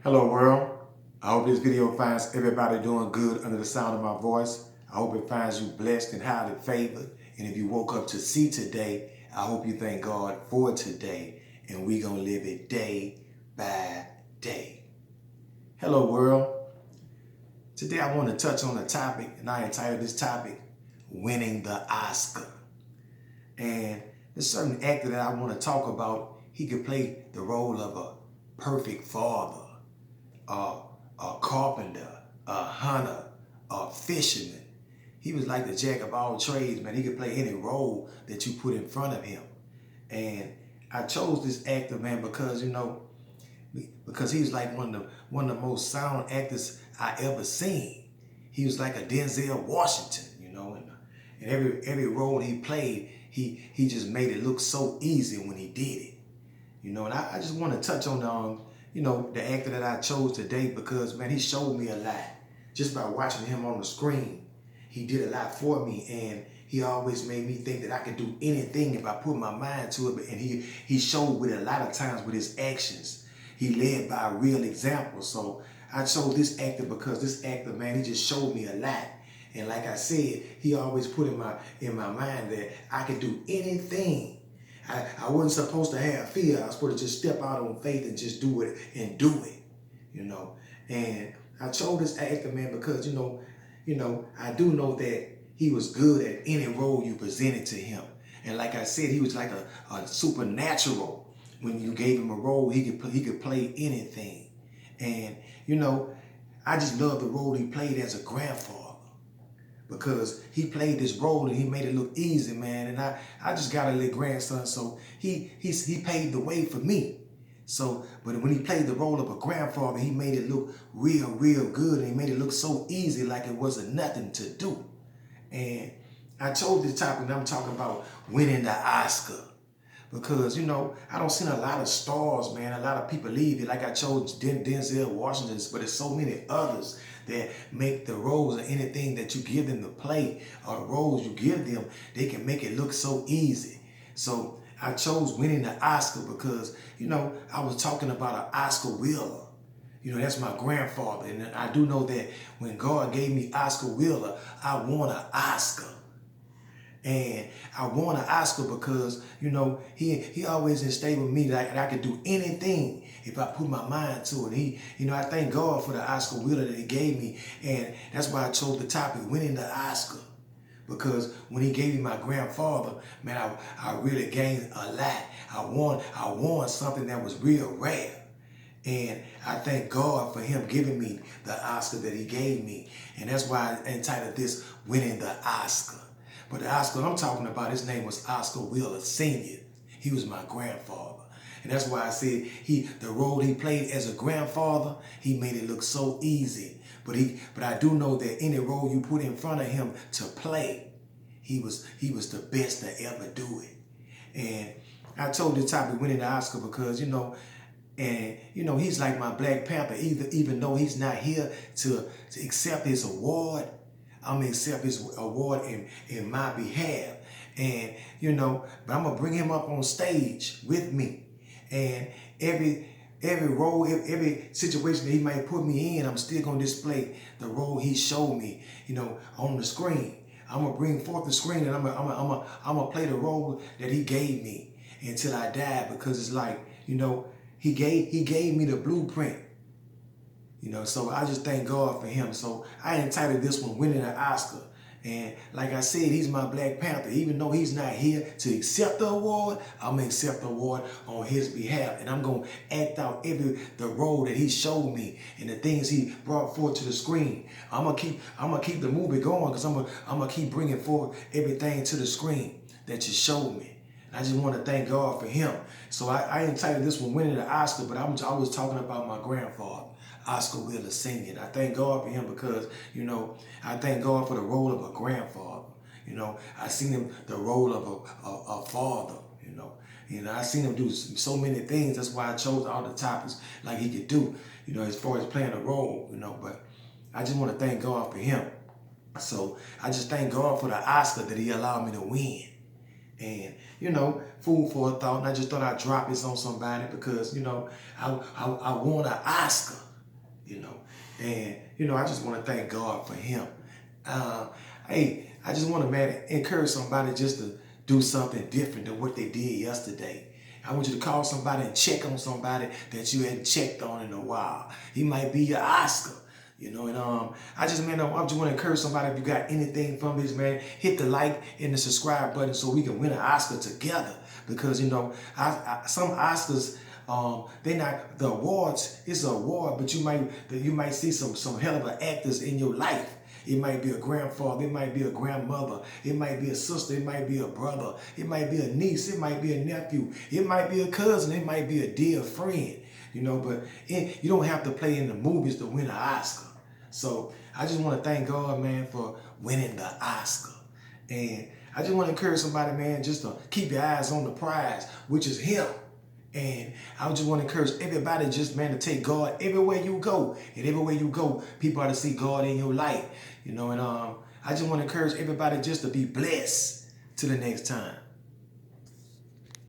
Hello world. I hope this video finds everybody doing good under the sound of my voice. I hope it finds you blessed and highly favored. And if you woke up to see today, I hope you thank God for today. And we gonna live it day by day. Hello world. Today I want to touch on a topic, and I entitled this topic, Winning the Oscar. And there's a certain actor that I want to talk about. He could play the role of a perfect father, a carpenter, a hunter, a fisherman. He was like the jack of all trades, man. He could play any role that you put in front of him. And I chose this actor, man, because because he was like one of the most sound actors I ever seen. He was like a Denzel Washington, and every role he played, he just made it look so easy when he did it. And I just want to touch on the actor that I chose today because, man, he showed me a lot. Just by watching him on the screen, he did a lot for me, and he always made me think that I could do anything if I put my mind to it. And he showed with a lot of times with his actions. He led by a real example. So I chose this actor because this actor, man, he just showed me a lot. And like I said, he always put in my mind that I could do anything. I wasn't supposed to have fear. I was supposed to just step out on faith and just do it and do it, And I chose this actor, man, because, I do know that he was good at any role you presented to him. And like I said, he was like a supernatural. When you gave him a role, he could play anything. And, I just love the role he played as a grandfather, because he played this role and he made it look easy, man. And I just got a little grandson, so he paved the way for me. So, but when he played the role of a grandfather, he made it look real good, and he made it look so easy, like it wasn't nothing to do. And I chose this topic, and I'm talking about winning the Oscar. Because, I don't see a lot of stars, man. A lot of people leave it. Like I chose Denzel Washington, but there's so many others that make the roles or anything that you give them to play, or the roles you give them, they can make it look so easy. So I chose winning the Oscar because, I was talking about an Oscar Wheeler. That's my grandfather. And I do know that when God gave me Oscar Wheeler, I won an Oscar. And I won an Oscar because, he always instilled with me that I could do anything if I put my mind to it. I thank God for the Oscar Wheeler that he gave me. And that's why I chose the topic, winning the Oscar. Because when he gave me my grandfather, man, I really gained a lot. I won something that was real rare. And I thank God for him giving me the Oscar that he gave me. And that's why I entitled this, Winning the Oscar. But the Oscar I'm talking about, his name was Oscar Wheeler Sr. He was my grandfather. And that's why I said the role he played as a grandfather, he made it look so easy. But I do know that any role you put in front of him to play, he was the best to ever do it. And I told the topic, winning the Oscar, because, he's like my Black Panther. Even though he's not here to accept his award, I'm going to accept his award in my behalf. And, but I'm going to bring him up on stage with me. And every role, every situation that he might put me in, I'm still going to display the role he showed me, on the screen. I'm going to bring forth the screen, and I'm going to play the role that he gave me until I die, because it's like, he gave me the blueprint. So I just thank God for him. So I entitled this one, Winning an Oscar. And like I said, he's my Black Panther. Even though he's not here to accept the award, I'm going to accept the award on his behalf. And I'm going to act out the role that he showed me and the things he brought forth to the screen. I'm going to keep the movie going, because I'm going to keep bringing forth everything to the screen that you showed me. I just want to thank God for him. So I entitled this one, Winning the Oscar, but I was talking about my grandfather, Oscar Wheeler Sr. And I thank God for him because, I thank God for the role of a grandfather. I seen him, the role of a father, I seen him do so many things. That's why I chose all the topics like he could do, as far as playing a role, but I just want to thank God for him. So I just thank God for the Oscar that he allowed me to win. And, food for a thought. And I just thought I'd drop this on somebody because, I won an Oscar. you know. And, you know, I just want to thank God for him. Hey, I just want to, man, encourage somebody just to do something different than what they did yesterday. I want you to call somebody and check on somebody that you hadn't checked on in a while. He might be your Oscar. You know, and I just want to encourage somebody, if you got anything from this, man, hit the like and the subscribe button so we can win an Oscar together. Because, you know, some Oscars, they not the awards. It's an award, but you might see some hell of actors in your life. It might be a grandfather, it might be a grandmother, it might be a sister, it might be a brother, it might be a niece, it might be a nephew, it might be a cousin, it might be a dear friend. You know, but you don't have to play in the movies to win an Oscar. So I just want to thank God, man, for winning the Oscar. And I just want to encourage somebody, man, just to keep your eyes on the prize, which is him. And I just want to encourage everybody just, man, to take God everywhere you go. And everywhere you go, people are to see God in your life. You know, and I just want to encourage everybody just to be blessed. Till the next time.